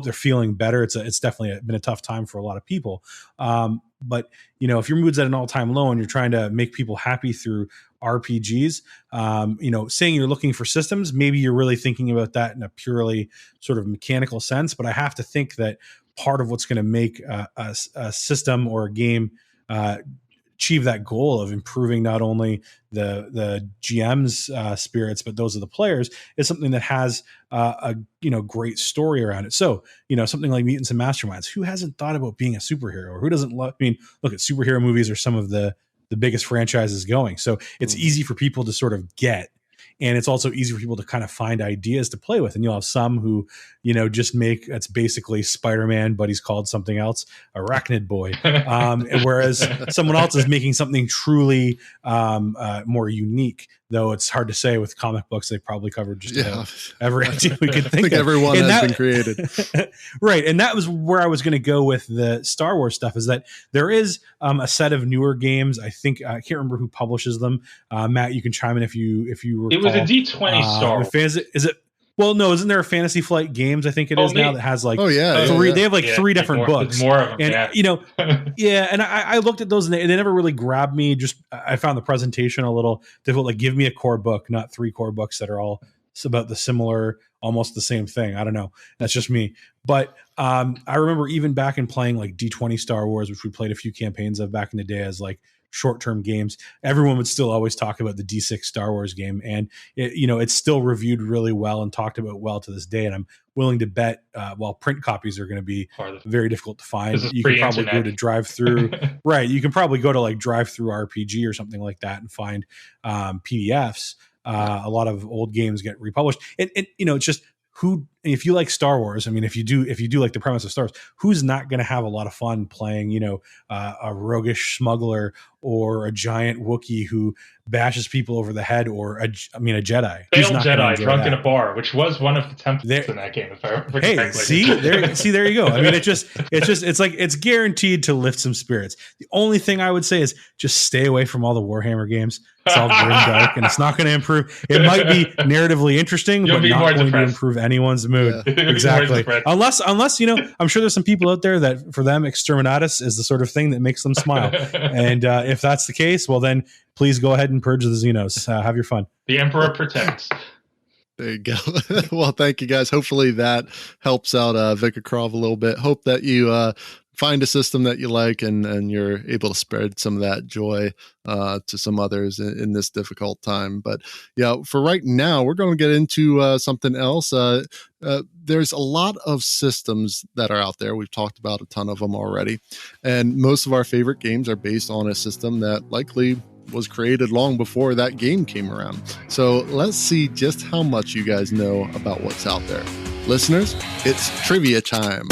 they're feeling better. It's definitely been a tough time for a lot of people. But if your mood's at an all-time low and you're trying to make people happy through RPGs, saying you're looking for systems, maybe you're really thinking about that in a purely sort of mechanical sense. But I have to think that part of what's going to make a system or a game achieve that goal of improving not only the GM's spirits, but those of the players is something that has a great story around it. So, something like Mutants and Masterminds, who hasn't thought about being a superhero or who doesn't look at superhero movies are some of the biggest franchises going. So it's easy for people to sort of get. And it's also easy for people to kind of find ideas to play with. And you'll have some who, just make, it's basically Spider-Man, but he's called something else, Arachnid Boy. And whereas someone else is making something truly more unique, though it's hard to say with comic books, they probably covered just about every idea we could think of. Everyone has been created. Right. And that was where I was going to go with the Star Wars stuff, is that there is a set of newer games. I think, I can't remember who publishes them. Matt, you can chime in if you recall. It was a D20 Star Wars. Is it? Well, no, isn't there a Fantasy Flight Games? I think it is now that has like three. They have like three different books. More of them, and And I looked at those and they never really grabbed me. Just I found the presentation a little difficult. Like, give me a core book, not three core books that are all about the similar, almost the same thing. I don't know. That's just me. But I remember even back in playing like D20 Star Wars, which we played a few campaigns of back in the day as like short-term games, everyone would still always talk about the D6 Star Wars game, and it's still reviewed really well and talked about well to this day. And I'm willing to bet, while print copies are going to be very difficult to find, you can probably go to drive-through. Right, you can probably go to like drive-through RPG or something like that and find PDFs. A lot of old games get republished, and it's just who. If you like Star Wars, I mean, if you do like the premise of Star Wars, who's not going to have a lot of fun playing, a roguish smuggler or a giant Wookiee who bashes people over the head, or a Jedi. Failed Jedi drunk in a bar, which was one of the templates in that game. If I remember correctly. There you go. I mean, it's like it's guaranteed to lift some spirits. The only thing I would say is just stay away from all the Warhammer games. It's all grim dark, and it's not going to improve. It might be narratively interesting, but not going to improve anyone's mood. Yeah. Exactly. Unless I'm sure there's some people out there that for them Exterminatus is the sort of thing that makes them smile. And if that's the case, well then please go ahead and purge the Xenos. Have your fun. The Emperor protects. There you go. Well, thank you guys. Hopefully that helps out Vikarkrov a little bit. Hope that you find a system that you like and you're able to spread some of that joy to some others in this difficult time. But yeah, for right now, we're going to get into something else. There's a lot of systems that are out there. We've talked about a ton of them already. And most of our favorite games are based on a system that likely was created long before that game came around. So let's see just how much you guys know about what's out there. Listeners, it's trivia time.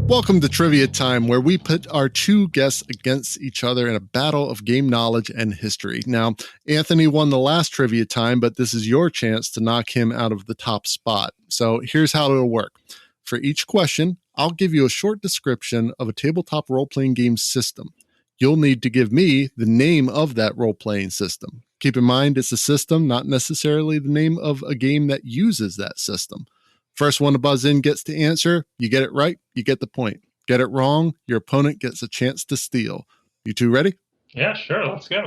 Welcome to Trivia Time, where we put our two guests against each other in a battle of game knowledge and history. Now, Anthony won the last Trivia Time, but this is your chance to knock him out of the top spot. So here's how it'll work. For each question, I'll give you a short description of a tabletop role-playing game system. You'll need to give me the name of that role-playing system. Keep in mind, it's a system, not necessarily the name of a game that uses that system. First one to buzz in gets to answer. You get it right, you get the point. Get it wrong, your opponent gets a chance to steal. You two ready? Yeah, sure. Let's go.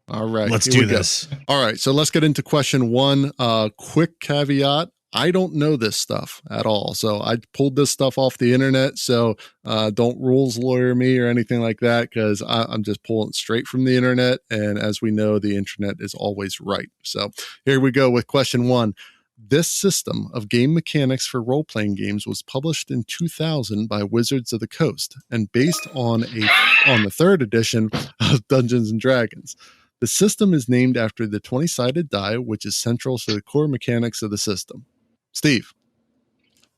All right. Let's do this. All right. So let's get into question one. Quick caveat. I don't know this stuff at all. So I pulled this stuff off the internet. So don't rules lawyer me or anything like that, because I'm just pulling it straight from the internet. And as we know, the internet is always right. So here we go with question one. This system of game mechanics for role-playing games was published in 2000 by Wizards of the Coast and based on the third edition of Dungeons & Dragons. The system is named after the 20-sided die, which is central to the core mechanics of the system. Steve.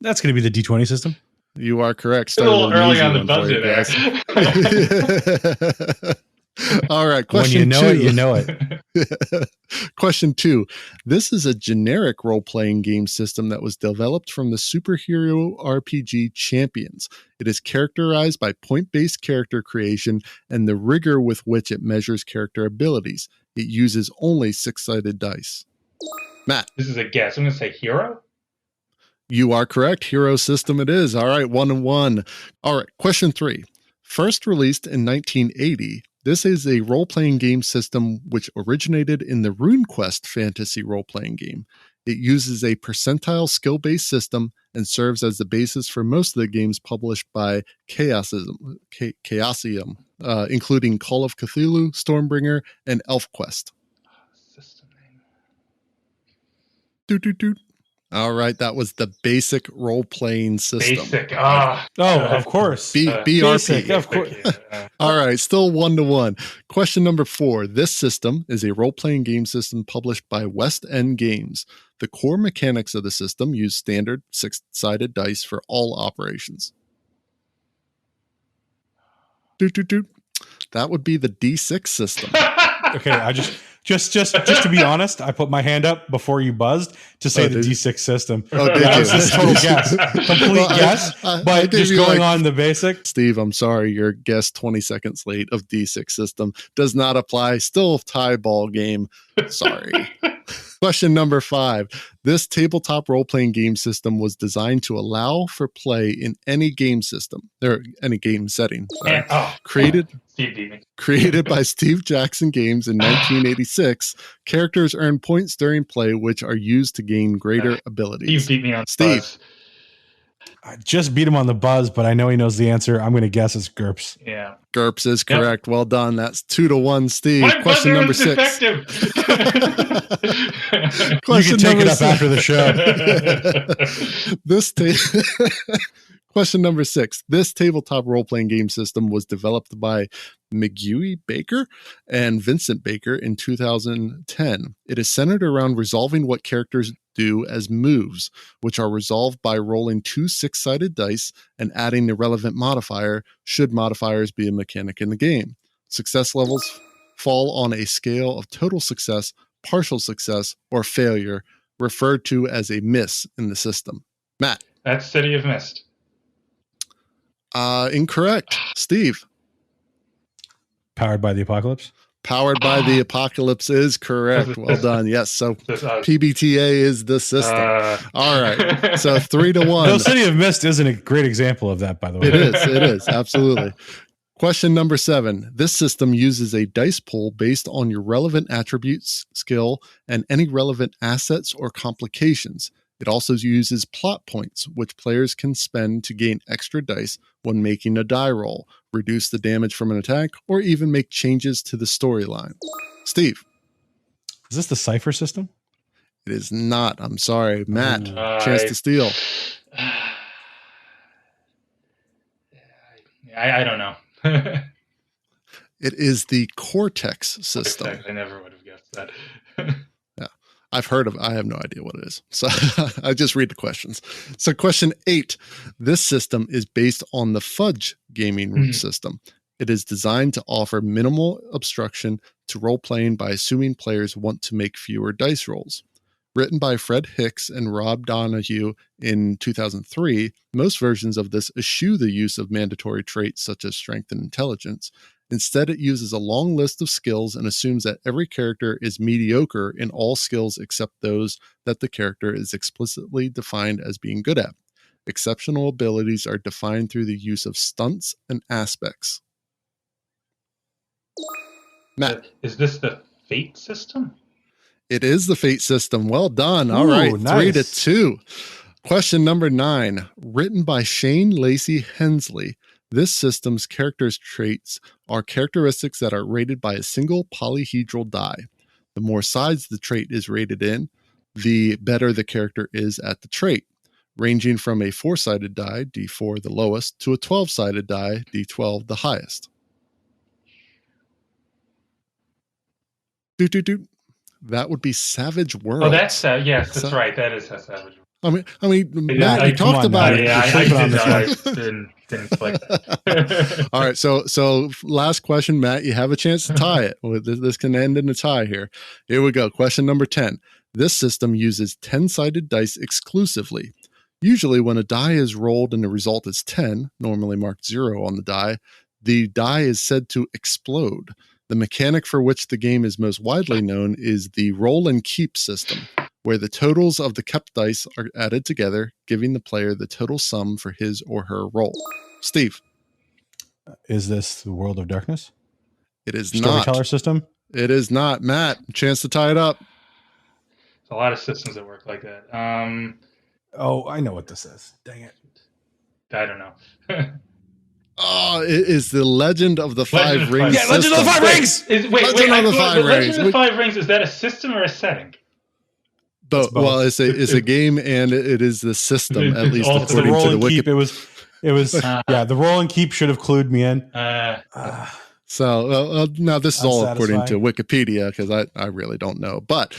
That's going to be the D20 system. You are correct. A little early on the buzzer there. All right. Question when you know it. Question two. This is a generic role-playing game system that was developed from the superhero RPG Champions. It is characterized by point-based character creation and the rigor with which it measures character abilities. It uses only 6-sided dice. Matt. This is a guess. I'm going to say Hero. You are correct. Hero system it is. All right. 1-1. All right. Question three. First released in 1980, this is a role-playing game system which originated in the RuneQuest fantasy role-playing game. It uses a percentile skill-based system and serves as the basis for most of the games published by Chaosium, including Call of Cthulhu, Stormbringer, and ElfQuest. System name. Doot. All right, that was the basic role-playing system. Basic. Of course. BRP. Basic, of course. All right, still 1-1. Question number 4. This system is a role-playing game system published by West End Games. The core mechanics of the system use standard 6-sided dice for all operations. Doot. That would be the D6 system. Okay, I just to be honest, I put my hand up before you buzzed to say the D6 system. Oh, did that you? was just total guess, complete guess. But just going on the basic. Steve, I'm sorry, your guess 20 seconds late of D6 system does not apply. Still tie ball game. Sorry. Question number 5. This tabletop role-playing game system was designed to allow for play in any game system, or any game setting. Created by Steve Jackson Games in 1986, characters earn points during play, which are used to gain greater abilities. You beat me on Steve. Buzz. I just beat him on the buzz, but I know he knows the answer. I'm going to guess it's GURPS. Yeah. GURPS is correct. Yep. Well done. That's 2-1, Steve. My Question number 6. You can take it up after the show. Question number 6. This tabletop role-playing game system was developed by McGuey Baker and Vincent Baker in 2010. It is centered around resolving what characters do as moves, which are resolved by rolling 2 6-sided dice and adding the relevant modifier, should modifiers be a mechanic in the game. Success levels fall on a scale of total success, partial success, or failure, referred to as a miss in the system. Matt. That's City of Mist. Incorrect. Steve. Powered by the Apocalypse. Powered by the Apocalypse is correct. Well done. Yes. So PBTA is the system. All right. So 3-1. No City of Mist isn't a great example of that, by the way. It is. It is. Absolutely. Question number 7. This system uses a dice pool based on your relevant attributes, skill, and any relevant assets or complications. It also uses plot points, which players can spend to gain extra dice when making a die roll, reduce the damage from an attack, or even make changes to the storyline. Steve. Is this the Cypher system? It is not. I'm sorry. Matt, chance to steal. I don't know. It is the Cortex system. I never would have guessed that. Yeah, I've heard of. I have no idea what it is, so I just read the questions. So, question 8: this system is based on the Fudge gaming system. It is designed to offer minimal obstruction to role playing by assuming players want to make fewer dice rolls. Written by Fred Hicks and Rob Donahue in 2003, most versions of this eschew the use of mandatory traits such as strength and intelligence. Instead, it uses a long list of skills and assumes that every character is mediocre in all skills except those that the character is explicitly defined as being good at. Exceptional abilities are defined through the use of stunts and aspects. Matt. Is this the Fate system? It is the Fate system. Well done. All right, nice. 3-2. Question number 9. Written by Shane Lacey Hensley, this system's character's traits are characteristics that are rated by a single polyhedral die. The more sides the trait is rated in, the better the character is at the trait, ranging from a 4-sided die, D4 the lowest, to a 12-sided die, D12 the highest. That would be Savage Worlds. Oh, that's yes, that's right. That is Savage Worlds. I mean, Matt, you talked about it. I didn't click that. All right, so last question, Matt. You have a chance to tie it. This can end in a tie here. Here we go. Question number 10. This system uses 10-sided dice exclusively. Usually, when a die is rolled and the result is 10, normally marked 0 on the die is said to explode. The mechanic for which the game is most widely known is the roll and keep system, where the totals of the kept dice are added together, giving the player the total sum for his or her roll. Steve. Is this the World of Darkness? It is Storyteller not. system? It is not. Matt, chance to tie it up. There's a lot of systems that work like that. Oh, I know what this is. Dang it. I don't know. Oh, it is the Legend of the Five Rings. Yeah, Legend of the Five Rings. Legend of the Five Rings. Legend of the Five Rings. Is that a system or a setting? Both. Well, it's a game, and it is the system, at least according to the wiki. It was yeah. The roll and keep should have clued me in. So now this is all according to Wikipedia because I really don't know. But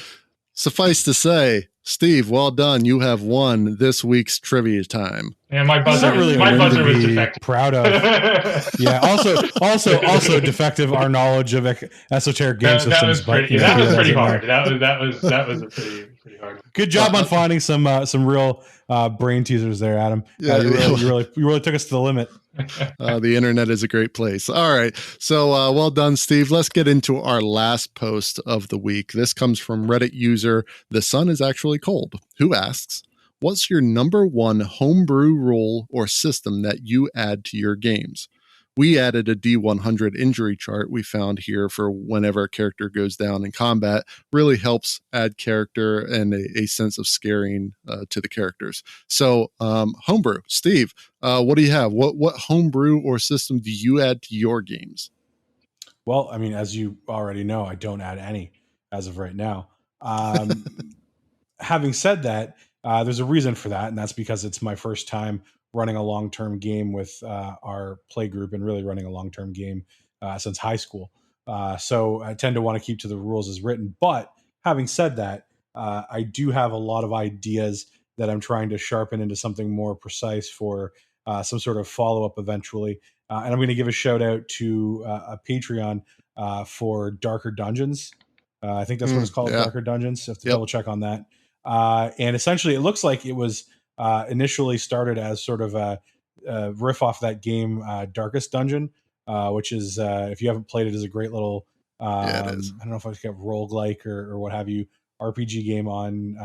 suffice to say, Steve, well done. You have won this week's trivia time. Yeah, my buzzer was defective. Proud of. Yeah. Also defective our knowledge of esoteric game systems. That was pretty hard. That was a pretty hard one. Good job on finding some real brain teasers there, Adam. Yeah, you really took us to the limit. The internet is a great place. All right. So well done, Steve. Let's get into our last post of the week. This comes from Reddit user The Sun is Actually Cold, who asks, what's your number one homebrew rule or system that you add to your games? We added a D100 injury chart we found here for whenever a character goes down in combat. Really helps add character and a sense of scaring to the characters. So homebrew, Steve, what do you have? What homebrew or system do you add to your games? Well, I mean, as you already know, I don't add any as of right now. Having said that, there's a reason for that, and that's because it's my first time running a long-term game with our play group and really running a long-term game since high school. So I tend to want to keep to the rules as written. But having said that, I do have a lot of ideas that I'm trying to sharpen into something more precise for some sort of follow-up eventually. And I'm going to give a shout out to a Patreon for Darker Dungeons. I think that's what it's called, Darker Dungeons. I have to double check on that. And essentially it looks like it was initially started as sort of a riff off that game, Darkest Dungeon, which is, if you haven't played it, is a great little Yeah, it is. I don't know if I get roguelike or what have you, RPG game on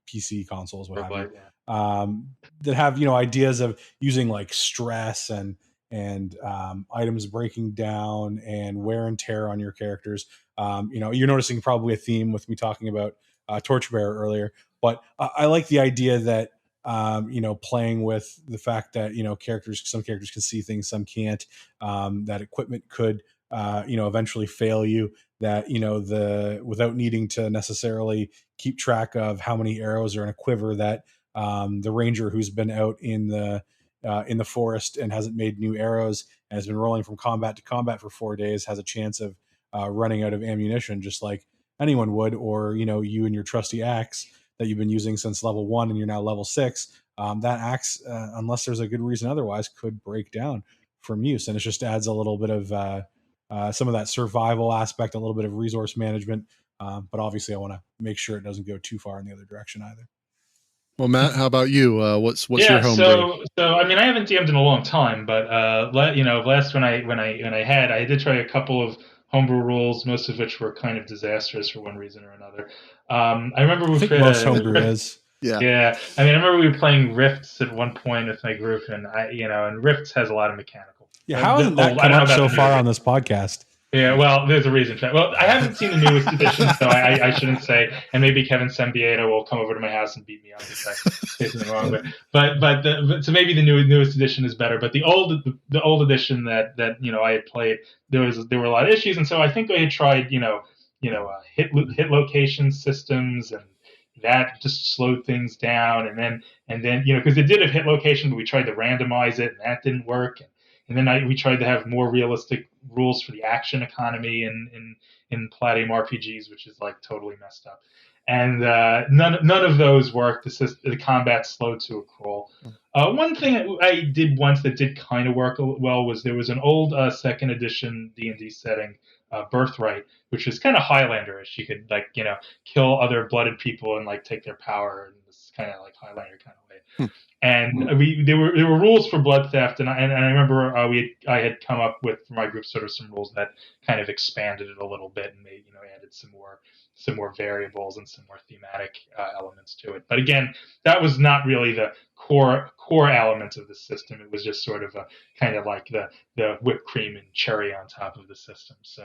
PC consoles, what have you, that have, you know, ideas of using like stress and items breaking down and wear and tear on your characters. You know, you're noticing probably a theme with me talking about Torchbearer earlier, but I like the idea that you know, playing with the fact that, you know, some characters can see things, some can't. That equipment could, you know, eventually fail you. That, you know, without needing to necessarily keep track of how many arrows are in a quiver, that the ranger who's been out in the forest and hasn't made new arrows and has been rolling from combat to combat for 4 days has a chance of running out of ammunition, just like anyone would. Or, you know, you and your trusty axe that you've been using since level 1 and you're now level 6, that axe, unless there's a good reason otherwise, could break down from use. And it just adds a little bit of some of that survival aspect, a little bit of resource management. But obviously I want to make sure it doesn't go too far in the other direction either. Well, Matt, how about you? What's your homebrew? So I mean, I haven't DM'd in a long time, but you know, last when I did try a couple of homebrew rules, most of which were kind of disastrous for one reason or another. I remember I think most homebrew is. Yeah. I mean, I remember we were playing Rifts at one point with my group, and and Rifts has a lot of mechanical. Yeah, how hasn't that come up so far on this podcast? Yeah, well, there's a reason for that. Well, I haven't seen the newest edition, so I shouldn't say. And maybe Kevin Sembieta will come over to my house and beat me up if I say something wrong. So maybe the newest edition is better. But the old edition that you know I had played, there were a lot of issues, and so I think I had tried hit location systems, and that just slowed things down. And then you know, because it did have hit location, but we tried to randomize it, and that didn't work. And then we tried to have more realistic rules for the action economy in Palladium RPGs, which is like totally messed up. And none of those worked. The combat slowed to a crawl. One thing I did once that did kind of work well was there was an old second edition D&D setting, Birthright, which was kind of Highlanderish. You could kill other blooded people and take their power in this kind of Highlander kind of way. And there were rules for blood theft, and I remember I had come up with for my group sort of some rules that kind of expanded it a little bit and added some more variables and some more thematic elements to it. But again, that was not really the core element of the system. It was just sort of a kind of like the whipped cream and cherry on top of the system. So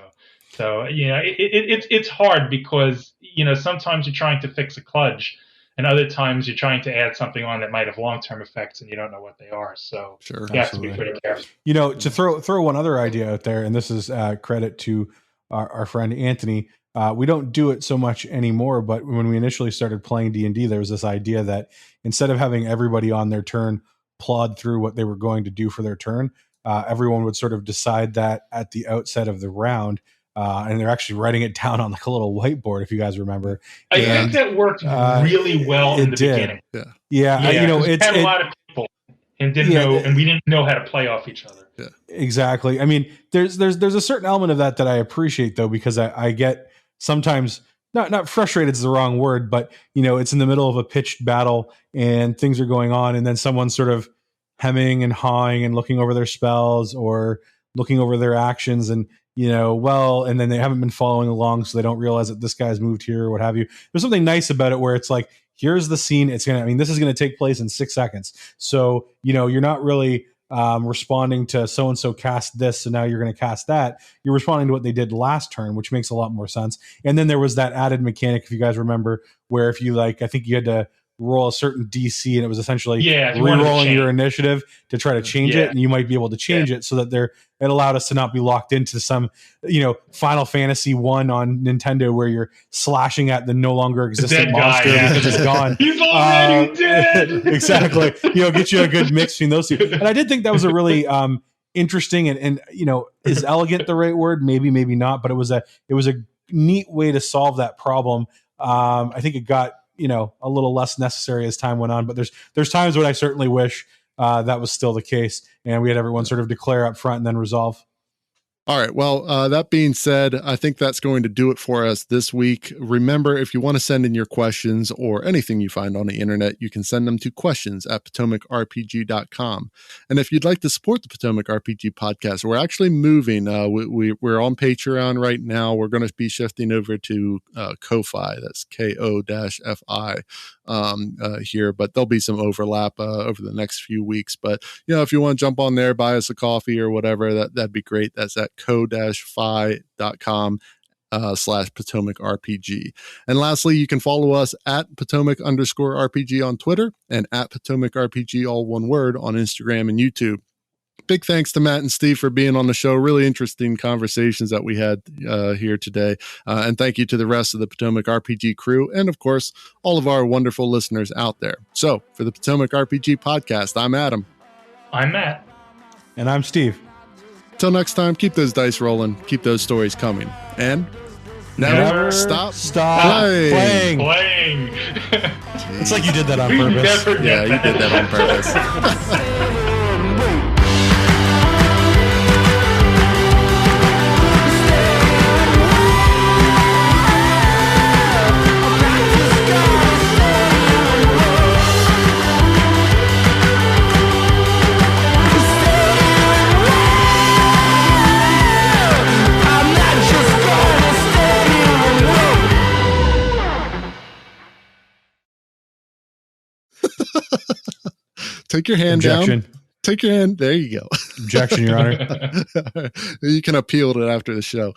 it's hard because sometimes you're trying to fix a kludge, and other times you're trying to add something on that might have long-term effects, and you don't know what they are. So sure, you have to be pretty careful. To throw one other idea out there, and this is credit to our friend Anthony. We don't do it so much anymore, but when we initially started playing D&D, there was this idea that instead of having everybody on their turn plod through what they were going to do for their turn, everyone would sort of decide that at the outset of the round. And they're actually writing it down on a little whiteboard, if you guys remember. I think that worked really well in the beginning. Yeah. It's had a lot of people and didn't know, and we didn't know how to play off each other. Yeah, exactly. I mean, there's a certain element of that I appreciate, though, because I get sometimes not frustrated is the wrong word, but it's in the middle of a pitched battle and things are going on, and then someone's sort of hemming and hawing and looking over their spells or looking over their actions, and and then they haven't been following along, so they don't realize that this guy's moved here or what have you. There's something nice about it where it's like, here's the scene. This is going to take place in 6 seconds. So, you're not really responding to so-and-so cast this, so now you're going to cast that. You're responding to what they did last turn, which makes a lot more sense. And then there was that added mechanic, if you guys remember, where if you I think you had to roll a certain DC, and it was essentially re-rolling your initiative to try to change it, and you might be able to change it so that it allowed us to not be locked into some Final Fantasy 1 on Nintendo where you're slashing at the no longer existent monster because it's gone. He's already dead. Exactly. Get you a good mix between those two. And I did think that was a really interesting and is elegant the right word? Maybe not, but it was a neat way to solve that problem. I think it got a little less necessary as time went on, but there's times when I certainly wish that was still the case, and we had everyone sort of declare up front and then resolve. All right. Well, that being said, I think that's going to do it for us this week. Remember, if you want to send in your questions or anything you find on the internet, you can send them to questions@potomacripg.com. And if you'd like to support the Potomac RPG podcast, we're actually moving. We're on Patreon right now. We're going to be shifting over to Ko-Fi. That's Ko-Fi here, but there'll be some overlap over the next few weeks. But, if you want to jump on there, buy us a coffee or whatever, that'd be great. That's at ko-fi.com /Potomac RPG. And lastly, you can follow us at Potomac_RPG on Twitter and at Potomac RPG, all one word, on Instagram and YouTube. Big thanks to Matt and Steve for being on the show. Really interesting conversations that we had here today. And thank you to the rest of the Potomac RPG crew and, of course, all of our wonderful listeners out there. So for the Potomac RPG podcast, I'm Adam. I'm Matt. And I'm Steve. Till next time, keep those dice rolling, keep those stories coming, and never stop playing. It's like you did that on purpose. Yeah, you did that on purpose. Take your hand Objection. down. Take your hand. There you go. Objection, Your Honor. You can appeal to it after the show.